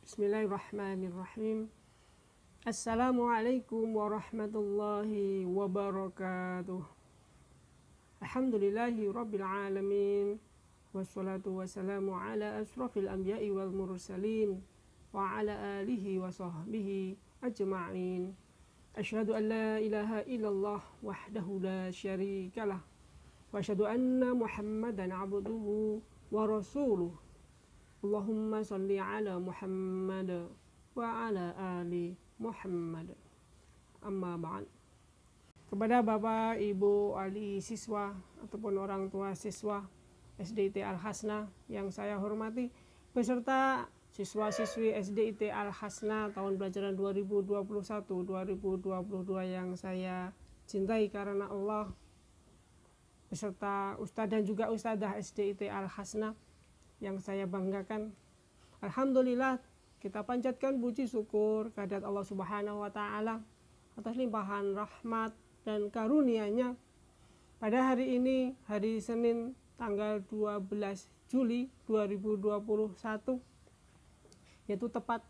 Bismillahirrahmanirrahim. Assalamualaikum warahmatullahi wabarakatuh. Alhamdulillahi rabbil alamin. Wassalatu wassalamu ala asrafil anbiya'i wal mursalin wa ala alihi wa sahbihi ajma'in. Asyhadu an la ilaha illallah wahdahu la syarikalah wa asyhadu anna Muhammadan abduhu wa rasuluh. Allahumma sholli ala Muhammad wa ala ali Muhammad. Amma ba'd. Kepada Bapak, Ibu, ahli siswa ataupun orang tua siswa SDIT Al-Hasna yang saya hormati, beserta siswa-siswi SDIT Al-Hasna tahun pelajaran 2021-2022 yang saya cintai karena Allah, beserta Ustadz dan juga Ustadzah SDIT Al-Hasna yang saya banggakan. Alhamdulillah, kita panjatkan puji syukur kehadirat Allah Subhanahu wa Ta'ala atas limpahan rahmat dan karunia-Nya. Pada hari ini, hari Senin tanggal 12 Juli 2021, yaitu tepat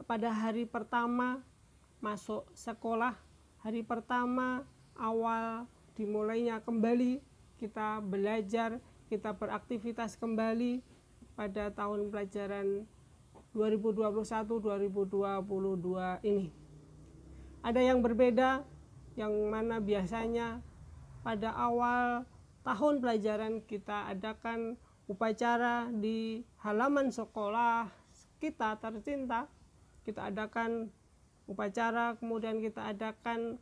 pada hari pertama masuk sekolah, hari pertama awal dimulainya kembali kita belajar, kita beraktivitas kembali pada tahun pelajaran 2021-2022 ini. Ada yang berbeda, yang mana biasanya pada awal tahun pelajaran kita adakan upacara di halaman sekolah kita tercinta. Kita adakan upacara, kemudian kita adakan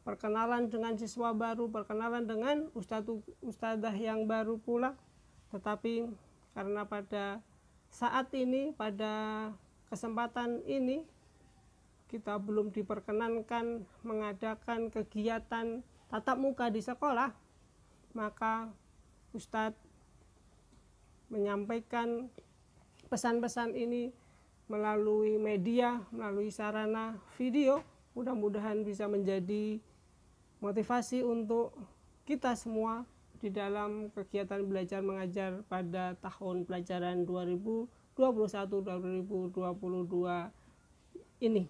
perkenalan dengan siswa baru, perkenalan dengan ustadzah yang baru pula. Tetapi karena pada saat ini, pada kesempatan ini, kita belum diperkenankan mengadakan kegiatan tatap muka di sekolah, maka Ustadz menyampaikan pesan-pesan ini melalui media, melalui sarana video. Mudah-mudahan bisa menjadi motivasi untuk kita semua di dalam kegiatan belajar mengajar pada tahun pelajaran 2021-2022 ini.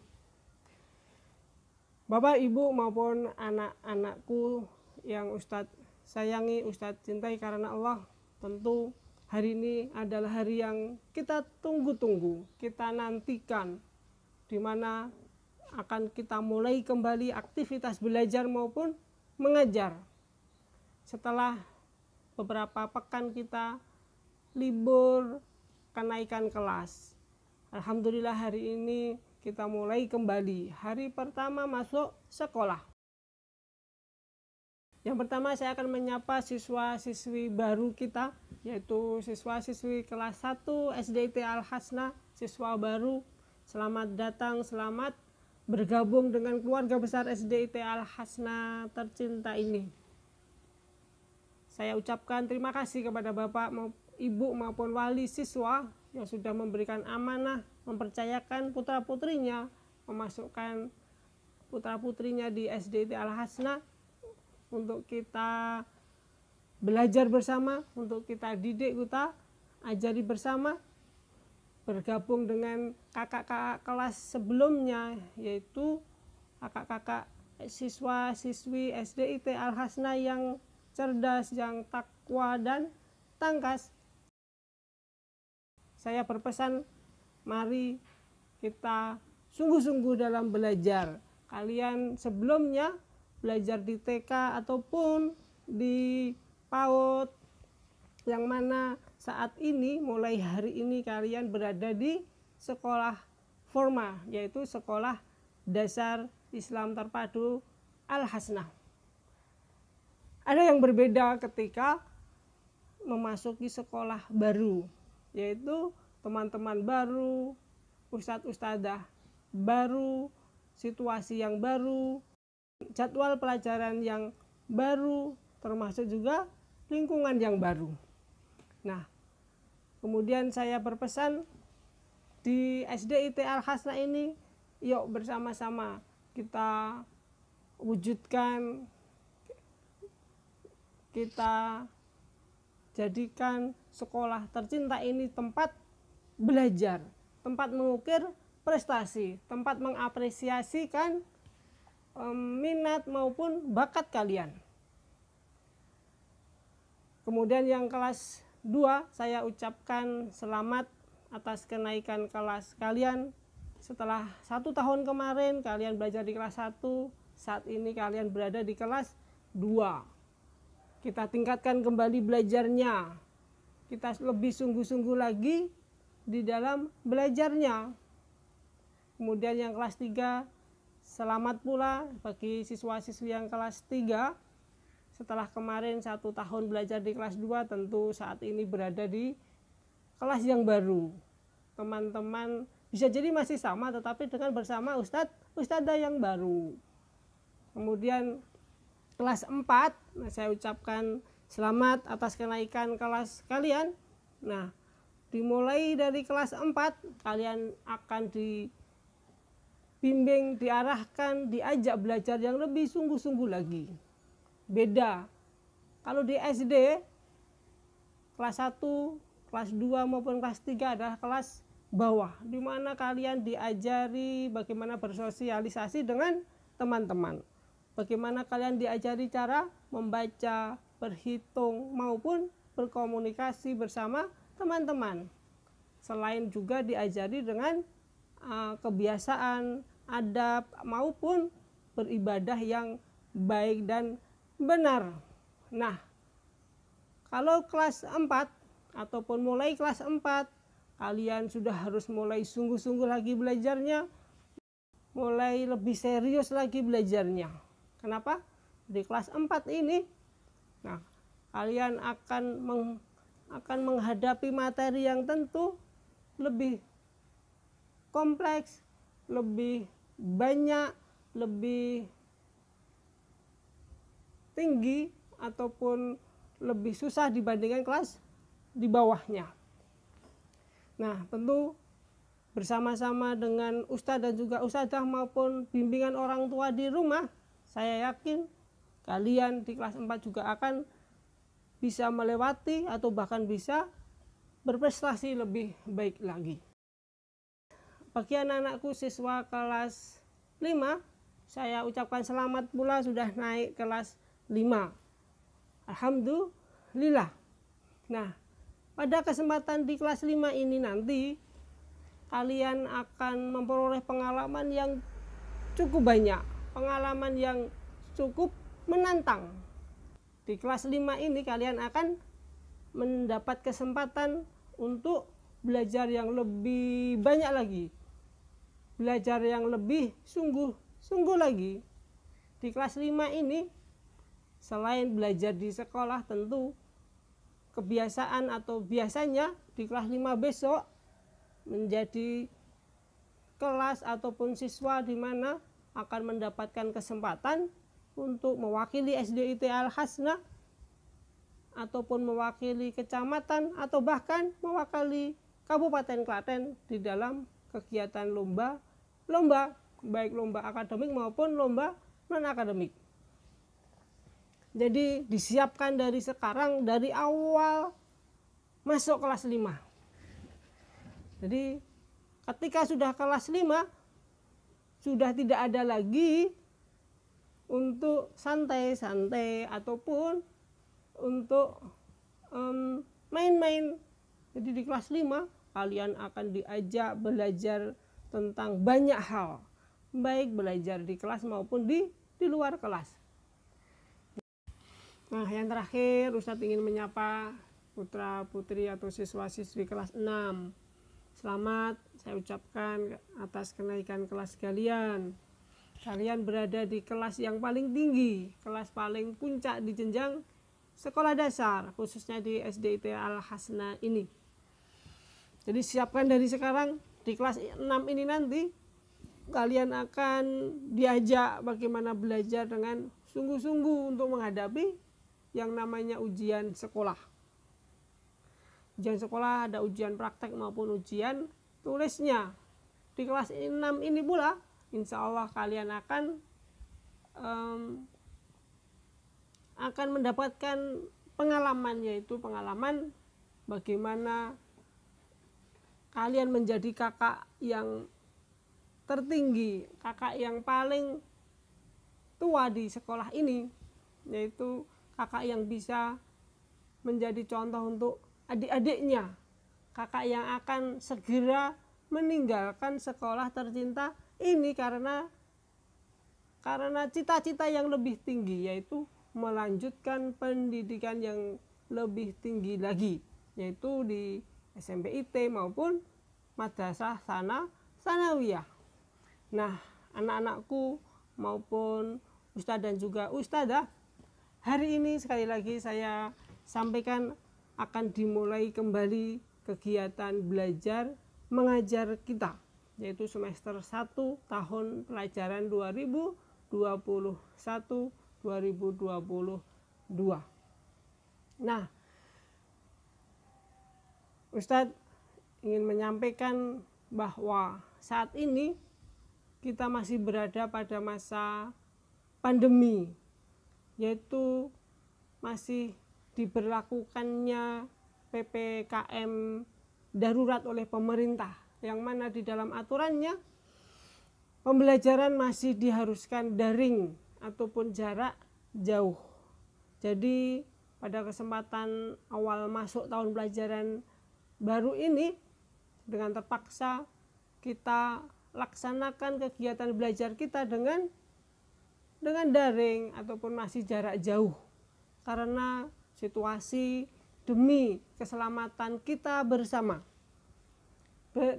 Bapak, Ibu maupun anak-anakku yang Ustadz sayangi, Ustadz cintai karena Allah, tentu hari ini adalah hari yang kita tunggu-tunggu, kita nantikan, di mana akan kita mulai kembali aktivitas belajar maupun mengajar. Setelah beberapa pekan kita libur kenaikan kelas, alhamdulillah hari ini kita mulai kembali hari pertama masuk sekolah. Yang pertama saya akan menyapa siswa-siswi baru kita, yaitu siswa-siswi kelas 1 SDIT Al-Hasna, siswa baru. Selamat datang, selamat bergabung dengan keluarga besar SDIT Al-Hasna tercinta ini. Saya ucapkan terima kasih kepada Bapak, Ibu maupun wali siswa yang sudah memberikan amanah, mempercayakan putra-putrinya, memasukkan putra-putrinya di SDIT Al-Hasna untuk kita belajar bersama, untuk kita didik, kita ajari bersama, bergabung dengan kakak-kakak kelas sebelumnya, yaitu kakak-kakak siswa-siswi SDIT Al-Hasna yang cerdas, yang takwa dan tangkas. Saya berpesan, mari kita sungguh-sungguh dalam belajar. Kalian sebelumnya belajar di TK ataupun di PAUD, yang mana saat ini, mulai hari ini kalian berada di sekolah formal, yaitu sekolah dasar Islam terpadu Al-Hasna. Ada yang berbeda ketika memasuki sekolah baru, yaitu teman-teman baru, ustadz-ustadzah baru, situasi yang baru, jadwal pelajaran yang baru, termasuk juga lingkungan yang baru. Nah, kemudian saya berpesan di SDIT Al-Hasna ini, yuk bersama-sama kita wujudkan, kita jadikan sekolah tercinta ini tempat belajar, tempat mengukir prestasi, tempat mengapresiasikan minat maupun bakat kalian. Kemudian yang kelas 2, saya ucapkan selamat atas kenaikan kelas kalian. Setelah 1 tahun kemarin kalian belajar di kelas 1, saat ini kalian berada di kelas 2. Kita tingkatkan kembali belajarnya. Kita lebih sungguh-sungguh lagi di dalam belajarnya. Kemudian yang kelas 3, selamat pula bagi siswa-siswi yang kelas 3. Setelah kemarin 1 tahun belajar di kelas 2, tentu saat ini berada di kelas yang baru. Teman-teman bisa jadi masih sama, tetapi dengan bersama ustadzah yang baru. Kemudian kelas 4, saya ucapkan selamat atas kenaikan kelas kalian. Nah, dimulai dari kelas 4, kalian akan dibimbing, diarahkan, diajak belajar yang lebih sungguh-sungguh lagi. Beda. Kalau di SD, kelas 1, kelas 2 maupun kelas 3 adalah kelas bawah, di mana kalian diajari bagaimana bersosialisasi dengan teman-teman. Bagaimana kalian diajari cara membaca, berhitung, maupun berkomunikasi bersama teman-teman. Selain juga diajari dengan kebiasaan, adab, maupun beribadah yang baik dan benar. Nah, kalau kelas 4 ataupun mulai kelas 4, kalian sudah harus mulai sungguh-sungguh lagi belajarnya, mulai lebih serius lagi belajarnya. Kenapa? Di kelas 4 ini, nah, kalian akan menghadapi materi yang tentu lebih kompleks, lebih banyak, lebih tinggi, ataupun lebih susah dibandingkan kelas di bawahnya. Nah, tentu bersama-sama dengan ustadz dan juga ustadzah maupun bimbingan orang tua di rumah, saya yakin kalian di kelas 4 juga akan bisa melewati atau bahkan bisa berprestasi lebih baik lagi. Bagi anak-anakku siswa kelas 5, saya ucapkan selamat pula sudah naik kelas 5. Alhamdulillah. Nah, pada kesempatan di kelas 5 ini nanti kalian akan memperoleh pengalaman yang cukup banyak, pengalaman yang cukup menantang. Di kelas 5 ini kalian akan mendapat kesempatan untuk belajar yang lebih banyak lagi, belajar yang lebih sungguh-sungguh lagi. Di kelas 5 ini selain belajar di sekolah, tentu kebiasaan atau biasanya di kelas 5 besok menjadi kelas ataupun siswa di mana akan mendapatkan kesempatan untuk mewakili SDIT Al-Hasnah ataupun mewakili kecamatan atau bahkan mewakili Kabupaten Klaten di dalam kegiatan lomba, baik lomba akademik maupun lomba non-akademik. Jadi disiapkan dari sekarang, dari awal masuk kelas 5. Jadi ketika sudah kelas 5, sudah tidak ada lagi untuk santai-santai ataupun untuk main-main. Jadi di kelas 5 kalian akan diajak belajar tentang banyak hal, baik belajar di kelas maupun di luar kelas. Nah, yang terakhir Ustadz ingin menyapa putra-putri atau siswa-siswi kelas 6. Selamat saya ucapkan atas kenaikan kelas kalian. Kalian berada di kelas yang paling tinggi, kelas paling puncak di jenjang sekolah dasar, khususnya di SDIT Al-Hasnah ini. Jadi siapkan dari sekarang, di kelas 6 ini nanti kalian akan diajak bagaimana belajar dengan sungguh-sungguh untuk menghadapi yang namanya ujian sekolah. Ujian sekolah ada ujian praktek maupun ujian tulisnya. Di kelas 6 ini pula insya Allah kalian akan mendapatkan pengalaman, yaitu pengalaman bagaimana kalian menjadi kakak yang tertinggi, kakak yang paling tua di sekolah ini, yaitu kakak yang bisa menjadi contoh untuk adik-adiknya, kakak yang akan segera meninggalkan sekolah tercinta ini karena cita-cita yang lebih tinggi, yaitu melanjutkan pendidikan yang lebih tinggi lagi, yaitu di SMP IT maupun madrasah sanawiyah. Nah, anak-anakku maupun ustadz dan juga ustadzah, hari ini sekali lagi saya sampaikan akan dimulai kembali kegiatan belajar mengajar kita, yaitu semester 1 tahun pelajaran 2021-2022. Nah, Ustadz ingin menyampaikan bahwa saat ini kita masih berada pada masa pandemi, yaitu masih diberlakukannya PPKM darurat oleh pemerintah, yang mana di dalam aturannya pembelajaran masih diharuskan daring ataupun jarak jauh. Jadi pada kesempatan awal masuk tahun pelajaran baru ini, dengan terpaksa kita laksanakan kegiatan belajar kita dengan daring ataupun masih jarak jauh, karena situasi demi keselamatan kita bersama,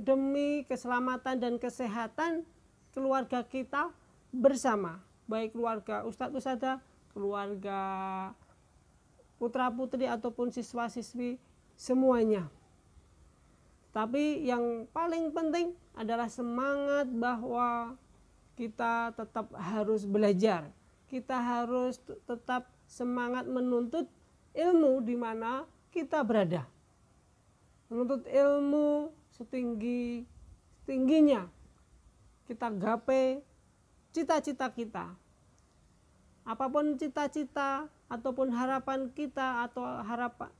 demi keselamatan dan kesehatan keluarga kita bersama, baik keluarga ustadz ustadzah, keluarga putra putri ataupun siswa siswi semuanya. Tapi yang paling penting adalah semangat bahwa kita tetap harus belajar. Kita harus tetap semangat menuntut ilmu di mana kita berada. Menuntut ilmu setinggi-tingginya. Kita gapai cita-cita kita. Apapun cita-cita ataupun harapan kita atau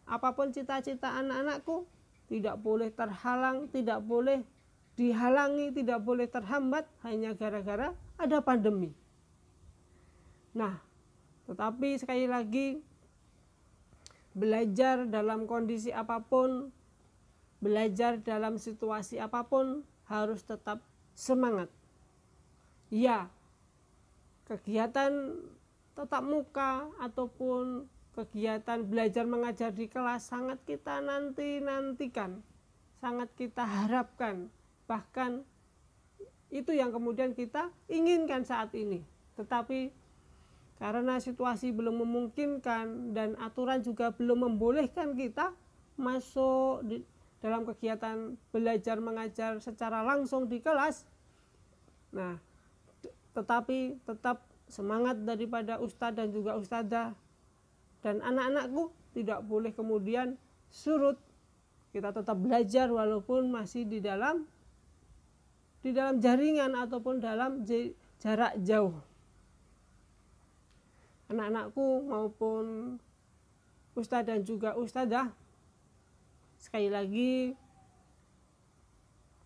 apapun cita-cita anak-anakku, tidak boleh terhalang, tidak boleh dihalangi, tidak boleh terhambat hanya gara-gara ada pandemi. Nah, tetapi sekali lagi, belajar dalam kondisi apapun, belajar dalam situasi apapun harus tetap semangat. Ya, kegiatan tatap muka ataupun kegiatan belajar mengajar di kelas sangat kita nantikan, sangat kita harapkan, bahkan itu yang kemudian kita inginkan saat ini. Tetapi karena situasi belum memungkinkan dan aturan juga belum membolehkan kita masuk dalam kegiatan belajar mengajar secara langsung di kelas, nah, tetapi tetap semangat daripada ustadz dan juga ustadzah dan anak-anakku tidak boleh kemudian surut. Kita tetap belajar walaupun masih di dalam jaringan ataupun dalam jarak jauh. Anak-anakku maupun ustadz dan juga ustadzah, sekali lagi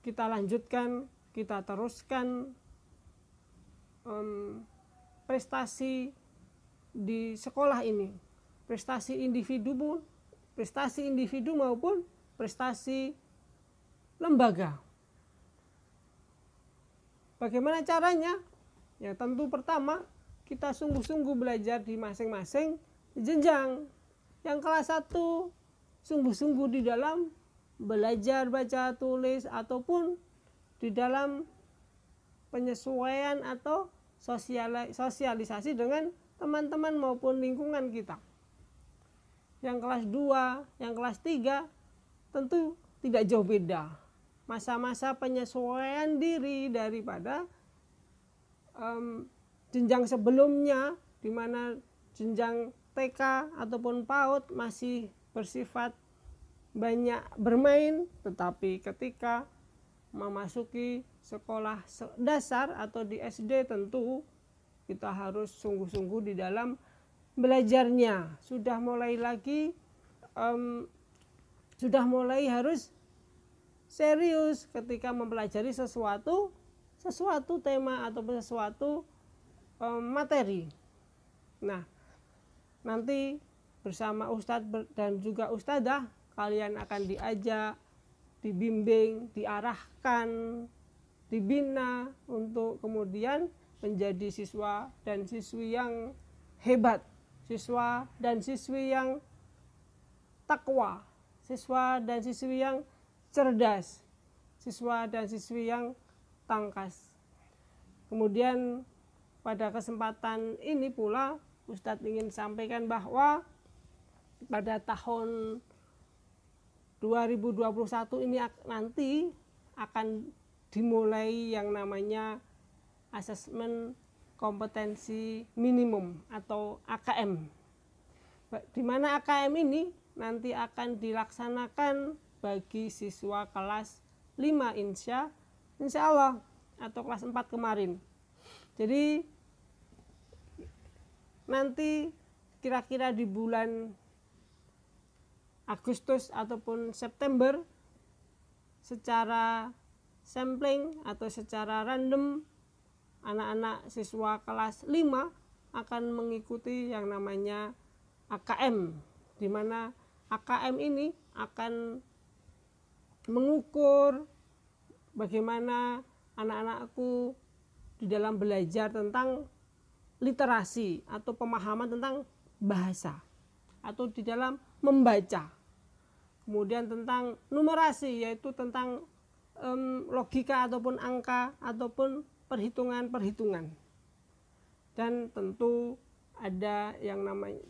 kita lanjutkan, kita teruskan prestasi di sekolah ini, prestasi individu maupun prestasi lembaga. Bagaimana caranya? Ya tentu pertama kita sungguh-sungguh belajar di masing-masing jenjang. Yang kelas 1 sungguh-sungguh di dalam belajar baca tulis ataupun di dalam penyesuaian atau sosialisasi dengan teman-teman maupun lingkungan kita. Yang kelas 2, yang kelas 3 tentu tidak jauh beda. Masa-masa penyesuaian diri daripada jenjang sebelumnya, di mana jenjang TK ataupun PAUD masih bersifat banyak bermain, tetapi ketika memasuki sekolah dasar atau di SD tentu kita harus sungguh-sungguh di dalam belajarnya. Sudah mulai harus serius ketika mempelajari sesuatu tema ataupun sesuatu materi. Nah, nanti bersama Ustadz dan juga Ustadzah kalian akan diajak, dibimbing, diarahkan, dibina untuk kemudian menjadi siswa dan siswi yang hebat, siswa dan siswi yang takwa, siswa dan siswi yang cerdas, siswa dan siswi yang tangkas. Kemudian pada kesempatan ini pula Ustadz ingin sampaikan bahwa pada tahun 2021 ini nanti akan dimulai yang namanya asesmen kompetensi minimum atau AKM. Di mana AKM ini nanti akan dilaksanakan bagi siswa kelas 5 insya Allah atau kelas 4 kemarin. Jadi nanti kira-kira di bulan Agustus ataupun September secara sampling atau secara random anak-anak siswa kelas 5 akan mengikuti yang namanya AKM, di mana AKM ini akan mengukur bagaimana anak-anakku di dalam belajar tentang literasi atau pemahaman tentang bahasa atau di dalam membaca. Kemudian tentang numerasi, yaitu tentang logika ataupun angka ataupun perhitungan-perhitungan. Dan tentu ada yang namanya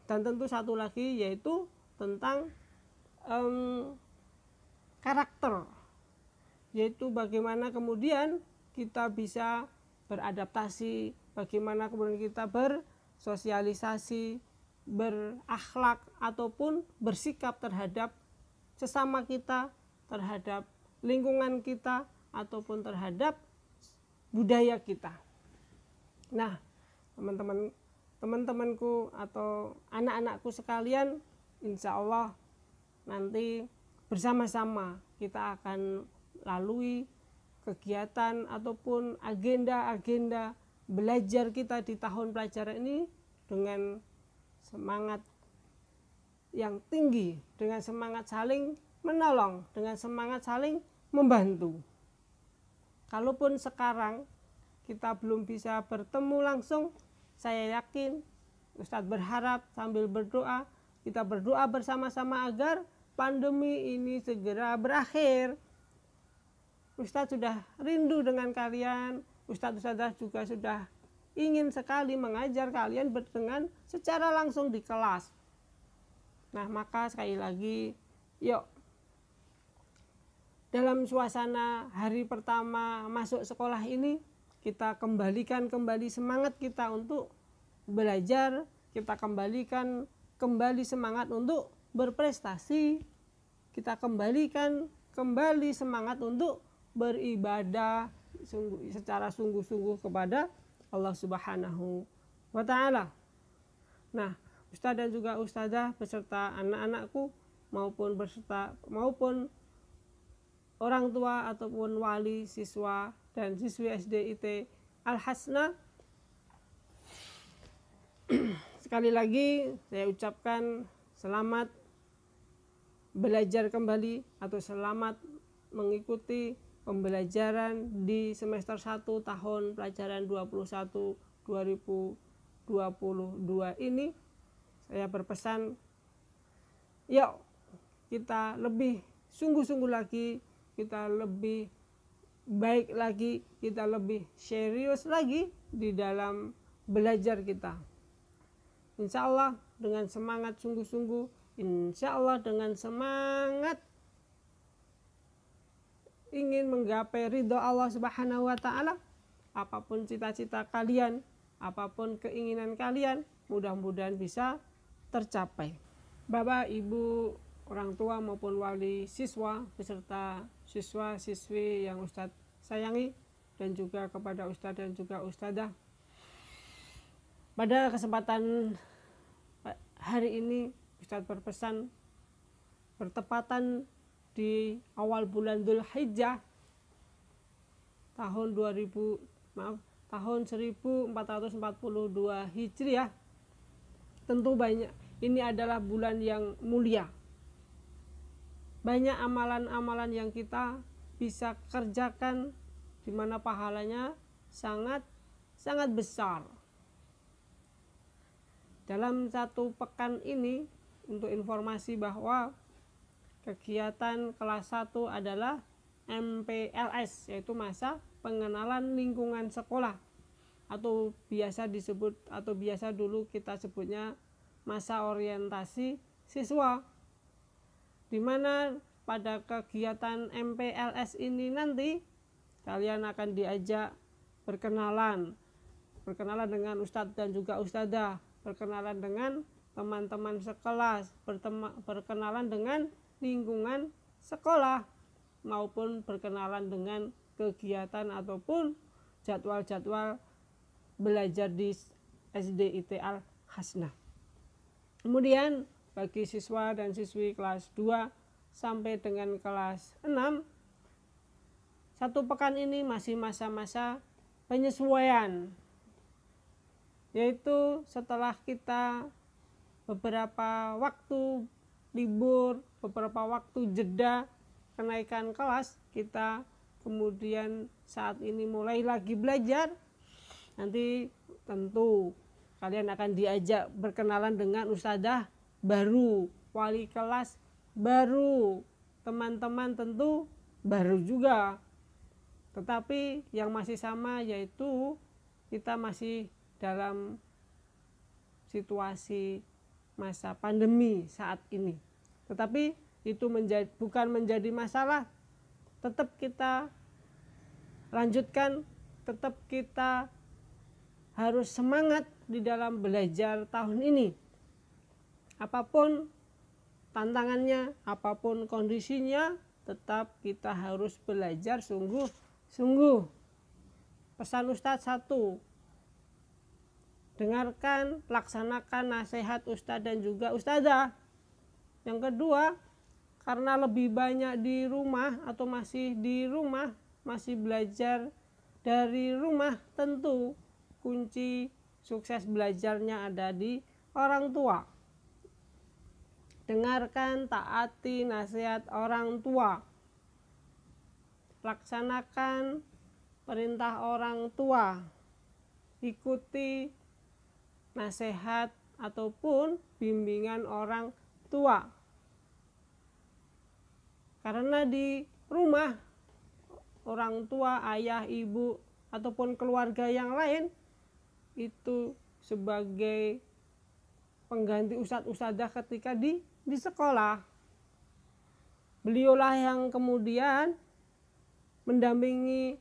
dan tentu satu lagi yaitu tentang karakter, yaitu bagaimana kemudian kita bisa beradaptasi, bagaimana kemudian kita bersosialisasi, berakhlak ataupun bersikap terhadap sesama kita, terhadap lingkungan kita ataupun terhadap budaya kita. Nah, teman-temanku atau anak-anakku sekalian, insya Allah nanti bersama-sama kita akan lalui kegiatan ataupun agenda-agenda belajar kita di tahun pelajaran ini dengan semangat yang tinggi, dengan semangat saling menolong, dengan semangat saling membantu. Kalaupun sekarang kita belum bisa bertemu langsung, saya yakin Ustadz berharap sambil berdoa, kita berdoa bersama-sama agar pandemi ini segera berakhir. Ustadz sudah rindu dengan kalian, Ustadz-ustadzah juga sudah ingin sekali mengajar kalian dengan secara langsung di kelas. Nah, maka sekali lagi, yuk dalam suasana hari pertama masuk sekolah ini, kita kembalikan kembali semangat kita untuk belajar, kita kembalikan kembali semangat untuk berprestasi, kita kembalikan kembali semangat untuk beribadah secara sungguh-sungguh kepada Allah Subhanahu wa Ta'ala. Nah, Ustadz dan juga Ustadzah beserta anak-anakku maupun orang tua ataupun wali siswa dan siswi SDIT Al-Hasna, sekali lagi saya ucapkan selamat belajar kembali atau selamat mengikuti pembelajaran di semester 1 tahun pelajaran 2021-2022 ini. Saya berpesan, yuk kita lebih sungguh-sungguh lagi, kita lebih baik lagi, kita lebih serius lagi di dalam belajar kita. Insya Allah dengan semangat sungguh-sungguh, insya Allah dengan semangat ingin menggapai ridho Allah Subhanahu wa Ta'ala, apapun cita-cita kalian, apapun keinginan kalian, mudah-mudahan bisa tercapai. Bapak, Ibu, orang tua maupun wali siswa beserta siswa-siswi yang Ustadz sayangi, dan juga kepada Ustadz dan juga Ustadzah, pada kesempatan hari ini Ustadz berpesan bertepatan di awal bulan Dzulhijjah tahun 1442 Hijriah. Tentu banyak, ini adalah bulan yang mulia. Banyak amalan-amalan yang kita bisa kerjakan di mana pahalanya sangat besar. Dalam satu pekan ini, untuk informasi bahwa kegiatan kelas 1 adalah MPLS, yaitu masa pengenalan lingkungan sekolah, atau biasa disebut, atau biasa dulu kita sebutnya masa orientasi siswa, di mana pada kegiatan MPLS ini nanti kalian akan diajak berkenalan dengan ustadz dan juga ustadzah, berkenalan dengan teman-teman sekelas, berkenalan dengan lingkungan sekolah, maupun berkenalan dengan kegiatan ataupun jadwal-jadwal belajar di SDIT Al-Hasnah. Kemudian bagi siswa dan siswi kelas 2 sampai dengan kelas 6, satu pekan ini masih masa-masa penyesuaian, yaitu setelah kita beberapa waktu libur, beberapa waktu jeda kenaikan kelas, kita kemudian saat ini mulai lagi belajar. Nanti tentu kalian akan diajak berkenalan dengan ustadzah baru, wali kelas baru, teman-teman tentu baru juga. Tetapi yang masih sama, yaitu kita masih dalam situasi masa pandemi saat ini. Tetapi itu bukan menjadi masalah. Tetap kita lanjutkan, tetap kita harus semangat di dalam belajar tahun ini. Apapun tantangannya, apapun kondisinya, tetap kita harus belajar sungguh-sungguh. Pesan Ustadz 1, dengarkan, laksanakan nasihat ustadz dan juga ustadzah. Yang kedua, karena lebih banyak di rumah atau masih di rumah, masih belajar dari rumah, tentu kunci sukses belajarnya ada di orang tua. Dengarkan, taati nasihat orang tua. Laksanakan perintah orang tua. Ikuti nasihat ataupun bimbingan orang tua. Karena di rumah orang tua, ayah, ibu, ataupun keluarga yang lain itu sebagai pengganti ustadz-ustadzah ketika di sekolah. Beliaulah yang kemudian mendampingi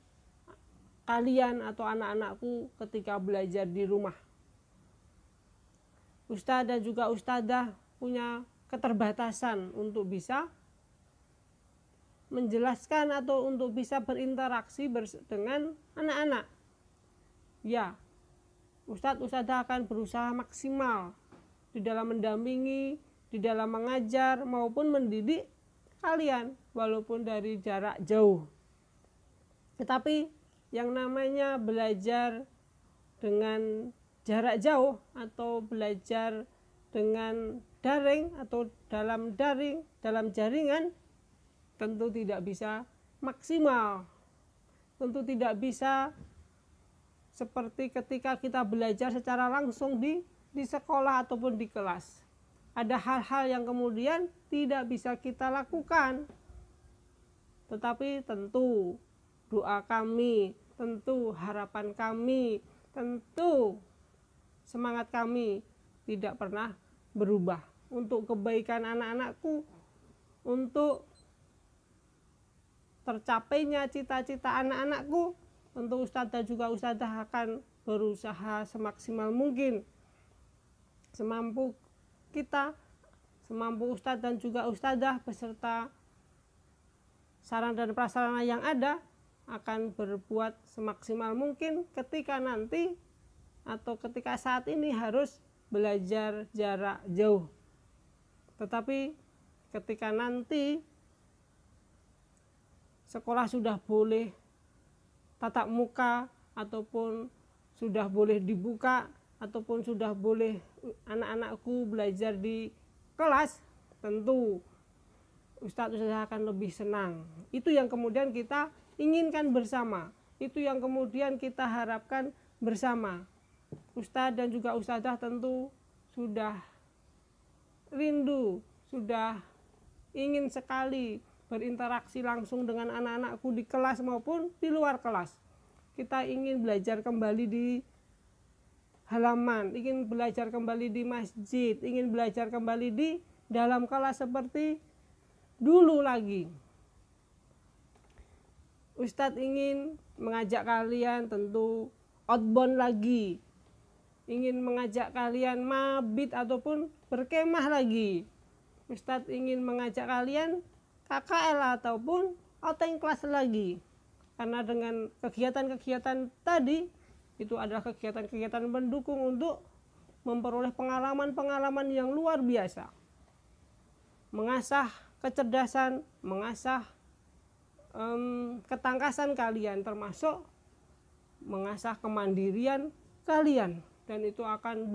kalian atau anak-anakku ketika belajar di rumah. Ustadz dan juga ustadzah punya keterbatasan untuk bisa menjelaskan atau untuk bisa berinteraksi dengan anak-anak. Ya, ustadz ustadzah akan berusaha maksimal di dalam mendampingi, di dalam mengajar maupun mendidik kalian walaupun dari jarak jauh. Tetapi yang namanya belajar dengan jarak jauh atau belajar dengan daring atau dalam jaringan tentu tidak bisa maksimal, tentu tidak bisa seperti ketika kita belajar secara langsung di sekolah ataupun di kelas. Ada hal-hal yang kemudian tidak bisa kita lakukan. Tetapi tentu doa kami, tentu harapan kami, tentu semangat kami tidak pernah berubah untuk kebaikan anak-anakku, untuk tercapainya cita-cita anak-anakku. Tentu ustadz dan juga ustadzah akan berusaha semaksimal mungkin, semampu kita, semampu ustadz dan juga ustadzah beserta saran dan prasarana yang ada, akan berbuat semaksimal mungkin ketika nanti atau ketika saat ini harus belajar jarak jauh. Tetapi ketika nanti sekolah sudah boleh tatap muka ataupun sudah boleh dibuka ataupun sudah boleh anak-anakku belajar di kelas, tentu Ustadz akan lebih senang. Itu yang kemudian kita inginkan bersama, itu yang kemudian kita harapkan bersama. Ustadz dan juga Ustadzah tentu sudah rindu, sudah ingin sekali berinteraksi langsung dengan anak-anakku di kelas maupun di luar kelas. Kita ingin belajar kembali di halaman, ingin belajar kembali di masjid, ingin belajar kembali di dalam kelas seperti dulu lagi. Ustadz ingin mengajak kalian tentu outbound lagi, ingin mengajak kalian mabit ataupun berkemah lagi. Ustadz ingin mengajak kalian KKL ataupun outing kelas lagi. Karena dengan kegiatan-kegiatan tadi, itu adalah kegiatan-kegiatan mendukung untuk memperoleh pengalaman-pengalaman yang luar biasa. Mengasah kecerdasan, mengasah ketangkasan kalian, termasuk mengasah kemandirian kalian. Dan itu akan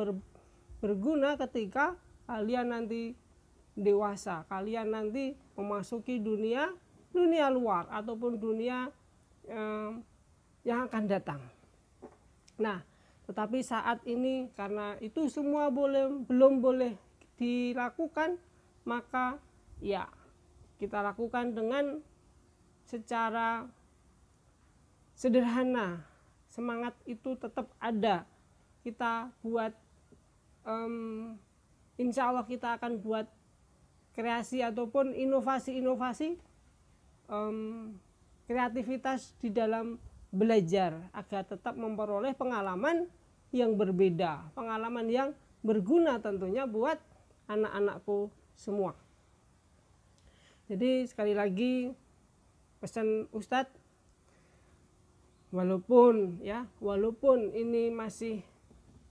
berguna ketika kalian nanti dewasa, kalian nanti memasuki dunia luar ataupun dunia yang akan datang. Nah, tetapi saat ini karena itu semua belum boleh dilakukan, maka ya kita lakukan dengan secara sederhana. Semangat itu tetap ada. Kita buat insya Allah kita akan buat kreasi ataupun inovasi-inovasi kreativitas di dalam belajar agar tetap memperoleh pengalaman yang berbeda, pengalaman yang berguna tentunya buat anak-anakku semua. Jadi sekali lagi pesan Ustadz, walaupun ini masih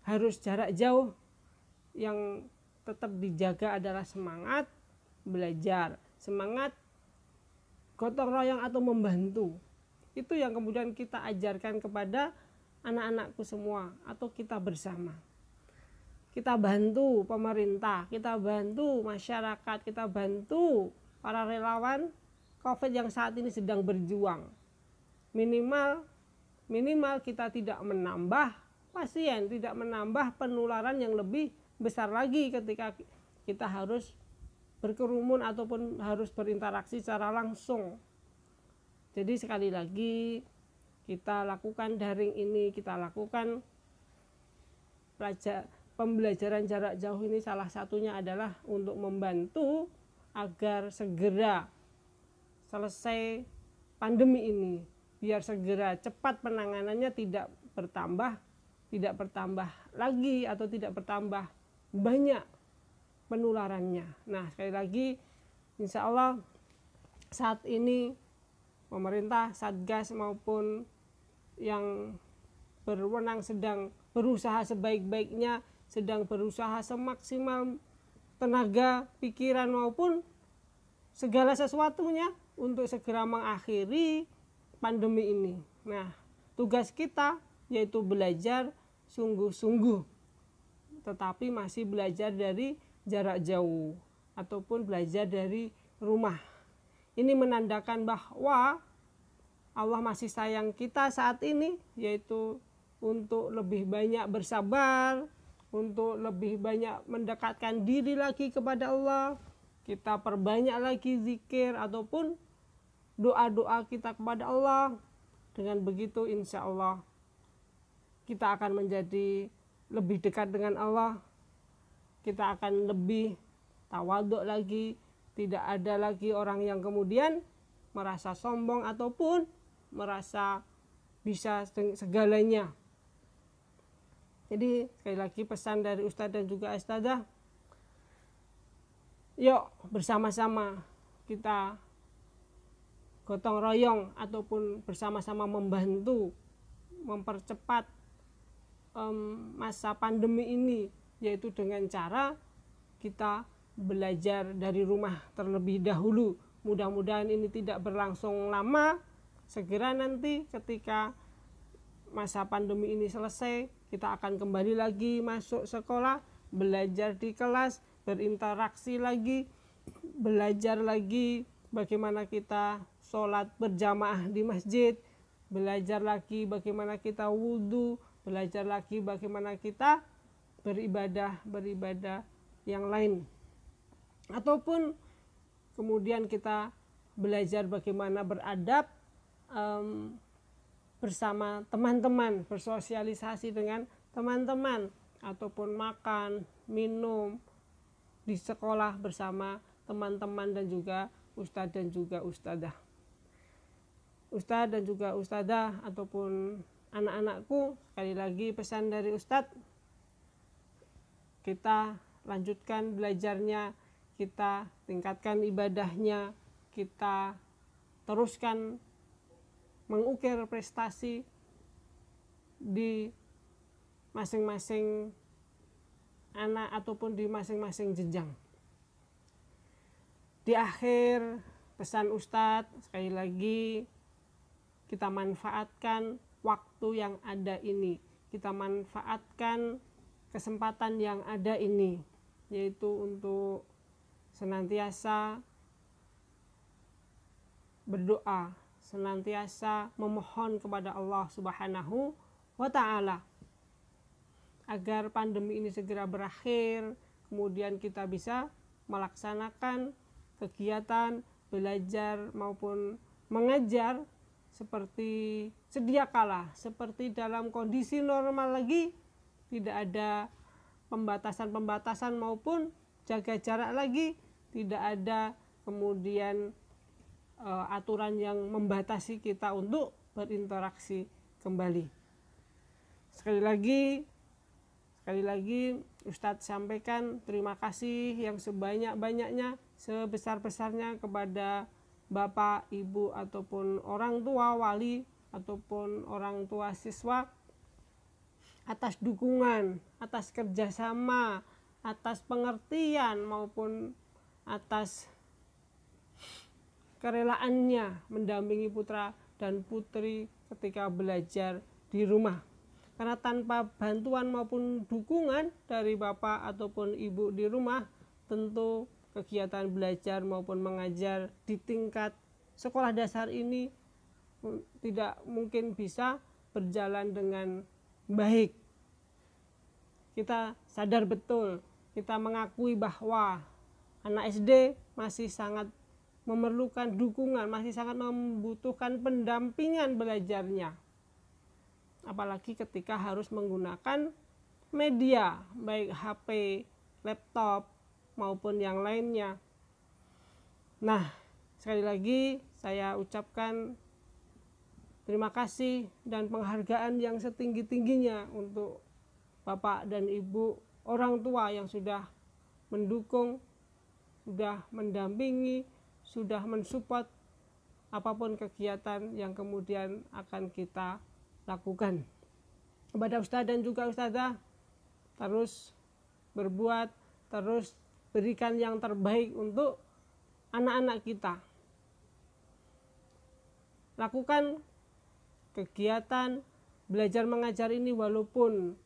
harus jarak jauh, yang tetap dijaga adalah semangat belajar, semangat gotong royong atau membantu. Itu yang kemudian kita ajarkan kepada anak-anakku semua atau kita bersama. Kita bantu pemerintah, kita bantu masyarakat, kita bantu para relawan COVID yang saat ini sedang berjuang. Minimal kita tidak menambah pasien, tidak menambah penularan yang lebih besar lagi ketika kita harus berkerumun ataupun harus berinteraksi secara langsung. Jadi sekali lagi kita lakukan daring ini, kita lakukan pembelajaran jarak jauh ini, salah satunya adalah untuk membantu agar segera selesai pandemi ini, biar segera cepat penanganannya, tidak bertambah lagi atau tidak bertambah banyak penularannya. Nah, sekali lagi insya Allah saat ini pemerintah, Satgas maupun yang berwenang sedang berusaha sebaik-baiknya, sedang berusaha semaksimal tenaga, pikiran maupun segala sesuatunya untuk segera mengakhiri pandemi ini. Nah, tugas kita yaitu belajar sungguh-sungguh, tetapi masih belajar dari jarak jauh ataupun belajar dari rumah. Ini menandakan bahwa Allah masih sayang kita saat ini, yaitu untuk lebih banyak bersabar, untuk lebih banyak mendekatkan diri lagi kepada Allah. Kita perbanyak lagi zikir ataupun doa-doa kita kepada Allah. Dengan begitu insya Allah kita akan menjadi lebih dekat dengan Allah. Kita akan lebih tawaduk lagi, tidak ada lagi orang yang kemudian merasa sombong ataupun merasa bisa segalanya. Jadi sekali lagi pesan dari Ustadz dan juga Ustadzah, yuk bersama-sama kita gotong royong ataupun bersama-sama membantu mempercepat masa pandemi ini, yaitu dengan cara kita belajar dari rumah terlebih dahulu, mudah-mudahan ini tidak berlangsung lama, segera nanti ketika masa pandemi ini selesai, kita akan kembali lagi masuk sekolah, belajar di kelas, berinteraksi lagi, belajar lagi bagaimana kita sholat berjamaah di masjid, belajar lagi bagaimana kita wudhu, belajar lagi bagaimana kita beribadah yang lain. Ataupun kemudian kita belajar bagaimana beradab bersama teman-teman, bersosialisasi dengan teman-teman, ataupun makan, minum di sekolah bersama teman-teman dan juga ustadz dan juga ustadzah. Ustadz dan juga ustadzah ataupun anak-anakku, sekali lagi pesan dari ustadz, kita lanjutkan belajarnya, kita tingkatkan ibadahnya, kita teruskan mengukir prestasi di masing-masing anak ataupun di masing-masing jenjang. Di akhir pesan Ustadz, sekali lagi kita manfaatkan waktu yang ada ini, kita manfaatkan kesempatan yang ada ini, yaitu untuk senantiasa berdoa, senantiasa memohon kepada Allah Subhanahu wa Ta'ala agar pandemi ini segera berakhir, kemudian kita bisa melaksanakan kegiatan belajar maupun mengajar seperti sedia kala, seperti dalam kondisi normal lagi, tidak ada pembatasan-pembatasan maupun jaga jarak lagi, tidak ada kemudian aturan yang membatasi kita untuk berinteraksi kembali. Sekali lagi Ustadz sampaikan terima kasih yang sebanyak-banyaknya, sebesar-besarnya kepada Bapak, Ibu ataupun orang tua wali ataupun orang tua siswa atas dukungan, atas kerjasama, atas pengertian maupun atas kerelaannya mendampingi putra dan putri ketika belajar di rumah. Karena tanpa bantuan maupun dukungan dari bapak ataupun ibu di rumah, tentu kegiatan belajar maupun mengajar di tingkat sekolah dasar ini tidak mungkin bisa berjalan dengan baik. Kita sadar betul, kita mengakui bahwa anak SD masih sangat memerlukan dukungan, masih sangat membutuhkan pendampingan belajarnya. Apalagi ketika harus menggunakan media, baik HP, laptop, maupun yang lainnya. Nah, sekali lagi saya ucapkan terima kasih dan penghargaan yang setinggi-tingginya untuk Bapak dan Ibu orang tua yang sudah mendukung, sudah mendampingi, sudah mensupport apapun kegiatan yang kemudian akan kita lakukan. Kepada Ustadz dan juga Ustadzah, terus berbuat, terus berikan yang terbaik untuk anak-anak kita. Lakukan kegiatan belajar mengajar ini walaupun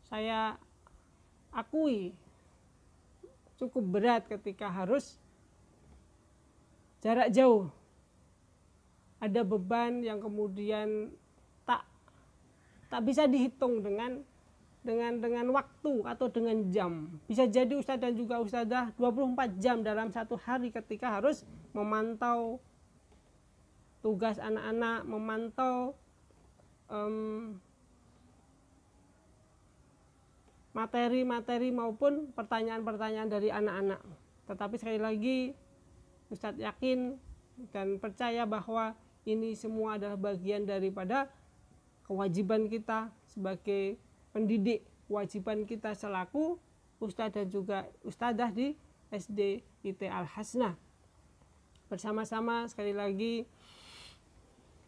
saya akui cukup berat ketika harus jarak jauh. Ada beban yang kemudian tak bisa dihitung dengan waktu atau dengan jam. Bisa jadi Ustadz dan juga Ustadzah 24 jam dalam satu hari ketika harus memantau tugas anak-anak, memantau materi-materi maupun pertanyaan-pertanyaan dari anak-anak. Tetapi sekali lagi Ustadz yakin dan percaya bahwa ini semua adalah bagian daripada kewajiban kita sebagai pendidik, kewajiban kita selaku Ustadz dan juga Ustadzah di SD IT Al-Hasnah. Bersama-sama sekali lagi,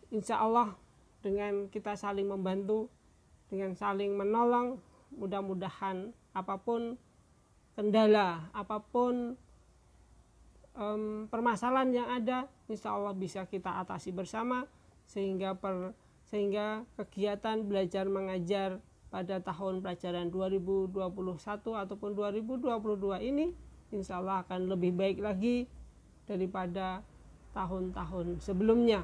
insya Allah dengan kita saling membantu, dengan saling menolong, mudah-mudahan apapun kendala, apapun permasalahan yang ada, insya Allah bisa kita atasi bersama, sehingga kegiatan belajar mengajar pada tahun pelajaran 2021 ataupun 2022 ini insya Allah akan lebih baik lagi daripada tahun-tahun sebelumnya.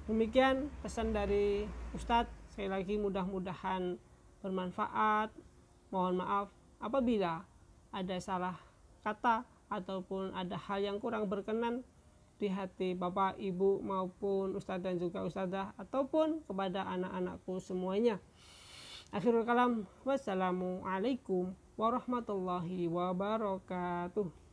Demikian pesan dari Ustadz. Sekali lagi mudah-mudahan bermanfaat. Mohon maaf apabila ada salah kata ataupun ada hal yang kurang berkenan di hati Bapak, Ibu maupun Ustadz dan juga Ustadzah ataupun kepada anak-anakku semuanya. Akhirul kalam, wassalamualaikum warahmatullahi wabarakatuh.